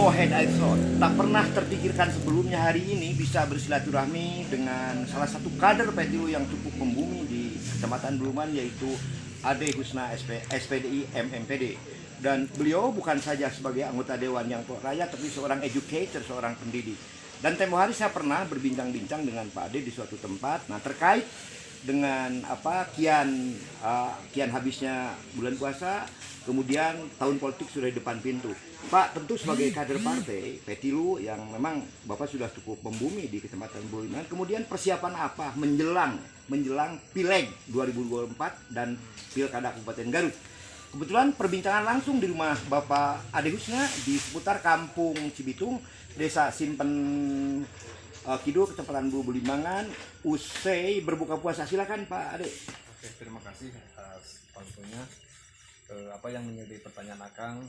Arrowhead Airsoft. Tak pernah terpikirkan sebelumnya hari ini bisa bersilaturahmi dengan salah satu kader Petilu yang cukup membumi di Kecamatan Buluman, yaitu Ade Husna SPDI MMPD. Dan beliau bukan saja sebagai anggota Dewan yang tua raya, tapi seorang educator, seorang pendidik. Dan tempo hari saya pernah berbincang-bincang dengan Pak Ade di suatu tempat. Nah, terkait dengan kian habisnya bulan puasa, kemudian tahun politik sudah di depan pintu. Pak, tentu sebagai kader partai Petilu yang memang Bapak sudah cukup membumi di Kecamatan Buluman, kemudian persiapan apa menjelang Pileg 2024 dan Pilkada Kabupaten Garut? Kebetulan perbincangan langsung di rumah Bapak Ade Husna di seputar Kampung Cibitung, Desa Simpen Kidul, Kecamatan Bulimangan, usai berbuka puasa. Silakan Pak Ade. Oke, terima kasih atas waktunya. Apa yang menjadi pertanyaan Akang,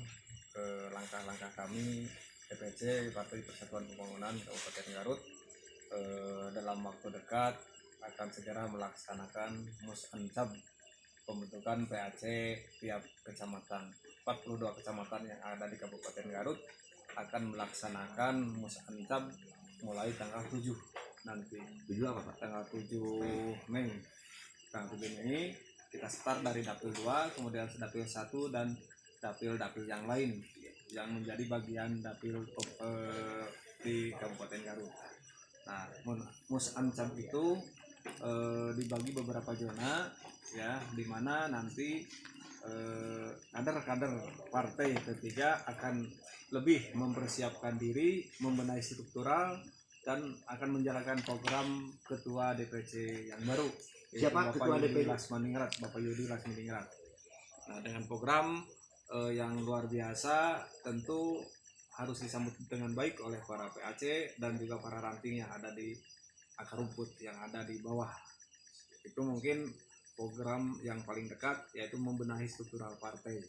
langkah-langkah kami DPC Partai Persatuan Pembangunan Kabupaten Garut dalam waktu dekat akan segera melaksanakan Musancab pembentukan PAC tiap kecamatan. 42 kecamatan yang ada di Kabupaten Garut akan melaksanakan Musancab mulai tanggal 7 nanti. 7 apa Pak? Tanggal 7 Mei. Tanggal 7 Mei kita start dari Dapil 2, kemudian Dapil 1 dan dapil-dapil yang lain yang menjadi bagian dapil di Kabupaten Garut. Nah, Musancab itu dibagi beberapa zona ya, di mana nanti kader-kader partai ketiga akan lebih mempersiapkan diri, membenahi struktural, dan akan menjalankan program ketua DPC yang baru. Siapa ketua DPC? Bapak Yudi Lasmaningrat. Nah, dengan program yang luar biasa, tentu harus disambut dengan baik oleh para PAC dan juga para ranting yang ada di akar rumput yang ada di bawah. Itu mungkin program yang paling dekat, yaitu membenahi struktural partai.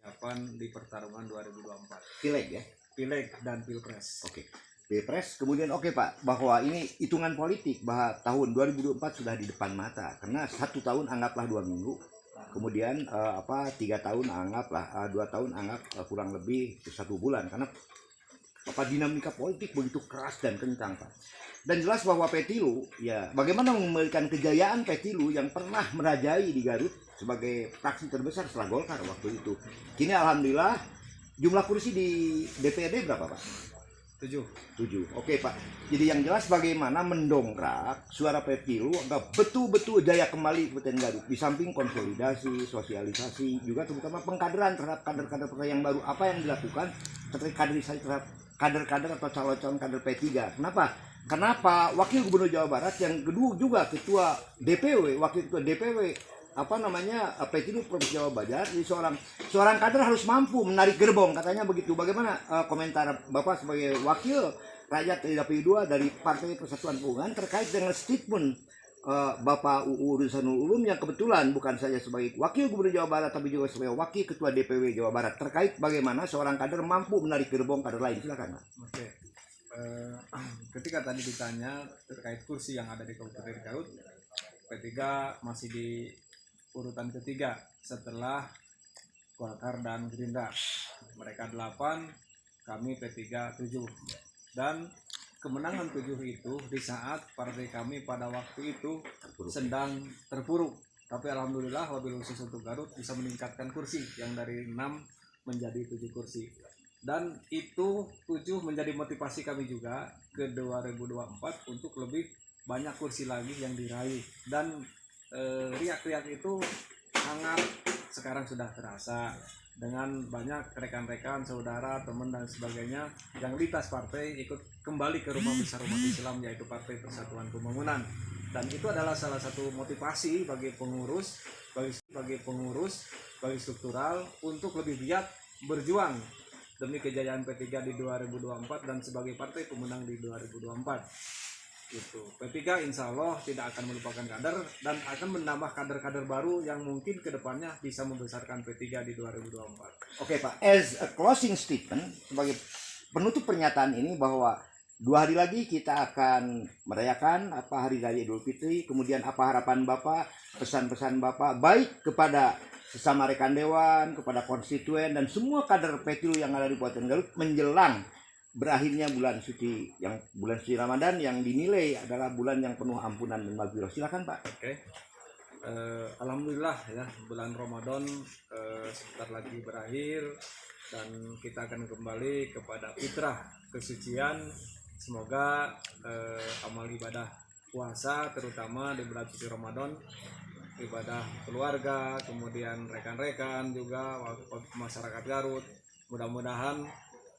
Siapan di pertarungan 2024. Pileg ya? Pileg dan Pilpres. Oke. Pilpres, kemudian oke Pak, bahwa ini hitungan politik bahwa tahun 2024 sudah di depan mata, karena 1 tahun anggaplah 2 minggu, kemudian 3 tahun anggaplah 2 tahun anggap kurang lebih 1 bulan, karena dinamika politik begitu keras dan kencang Pak. Dan jelas bahwa Petilu, ya bagaimana memberikan kejayaan Petilu yang pernah merajai di Garut sebagai fraksi terbesar setelah Golkar waktu itu. Kini alhamdulillah jumlah kursi di DPRD berapa Pak? 7. Oke Pak. Jadi yang jelas bagaimana mendongkrak suara Petilu agar betul-betul jaya kembali Kabupaten Garut. Di samping konsolidasi, sosialisasi, juga terutama pengkaderan terhadap kader-kader partai yang baru. Apa yang dilakukan terkait kaderisasi terhadap kader-kader atau calon-calon kader P3. Kenapa Wakil Gubernur Jawa Barat yang kedua juga ketua DPW, wakil ketua DPW Petilu Provinsi Jawa Barat, jadi seorang kader harus mampu menarik gerbong, katanya begitu. Bagaimana komentar Bapak sebagai wakil rakyat dari Dapil 2 dari Partai Persatuan Pembangunan terkait dengan statement Bapak UU Ruzanul Ulum yang kebetulan bukan saja sebagai wakil gubernur Jawa Barat tapi juga sebagai wakil ketua DPW Jawa Barat, terkait bagaimana seorang kader mampu menarik gerbong kader lain? Silakan Pak. Oke. Ketika tadi ditanya terkait kursi yang ada di Kabupaten Garut, P3 masih di urutan ketiga setelah Golkar dan Gerindra. Mereka 8, kami P3 7. Dan kemenangan 7 itu di saat partai kami pada waktu itu sedang terpuruk. Tapi alhamdulillah wabil khusus untuk Garut bisa meningkatkan kursi yang dari 6 menjadi 7 kursi. Dan itu 7 menjadi motivasi kami juga ke 2024 untuk lebih banyak kursi lagi yang diraih. Dan riak-riak itu sangat sekarang sudah terasa dengan banyak rekan-rekan, saudara, teman dan sebagainya yang lintas partai ikut kembali ke rumah besar umat Islam, yaitu Partai Persatuan Pembangunan. Dan itu adalah salah satu motivasi bagi pengurus, bagi struktural untuk lebih giat berjuang demi kejayaan P3 di 2024 dan sebagai partai pemenang di 2024. Gitu. P3 insya Allah tidak akan melupakan kader dan akan menambah kader-kader baru yang mungkin kedepannya bisa membesarkan P3 di 2024. Oke Pak, as a closing statement, sebagai penutup pernyataan ini bahwa 2 hari lagi kita akan merayakan Hari Raya Idul Fitri, kemudian apa harapan Bapak, pesan-pesan Bapak baik kepada sesama rekan dewan, kepada konstituen dan semua kader Petilu yang ada di Kabupaten Garut menjelang berakhirnya bulan suci Ramadan yang dinilai adalah bulan yang penuh ampunan dan maghfirah. Silakan Pak. Oke. Alhamdulillah ya, bulan Ramadan sebentar lagi berakhir dan kita akan kembali kepada fitrah kesucian. Semoga amal ibadah puasa terutama di bulan suci Ramadan, ibadah keluarga, kemudian rekan-rekan juga masyarakat Garut, mudah-mudahan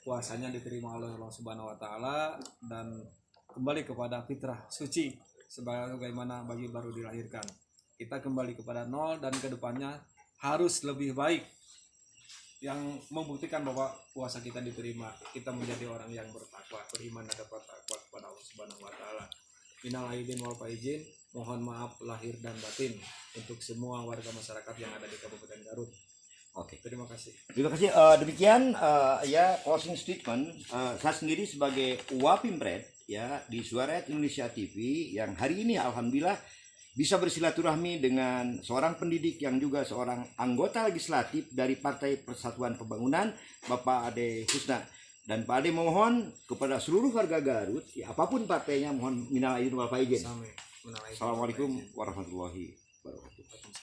puasanya diterima oleh Allah Subhanahu wa taala dan kembali kepada fitrah suci sebagaimana bayi baru dilahirkan. Kita kembali kepada nol dan kedepannya harus lebih baik, yang membuktikan bahwa puasa kita diterima. Kita menjadi orang yang bertakwa, beriman dan bertakwa kepada Allah Subhanahu wa taala. Minal aidin wal faizin, mohon maaf lahir dan batin untuk semua warga masyarakat yang ada di Kabupaten Garut. Oke. Terima kasih. Terima kasih. Demikian ya closing statement saya sendiri sebagai Wapimpred ya di Suara Rakyat Indonesia TV yang hari ini alhamdulillah bisa bersilaturahmi dengan seorang pendidik yang juga seorang anggota legislatif dari Partai Persatuan Pembangunan, Bapak Ade Husna. Dan Pak Ade mohon kepada seluruh warga Garut, ya, apapun partainya, mohon minal aidin wal faizin. Assalamualaikum warahmatullahi wabarakatuh.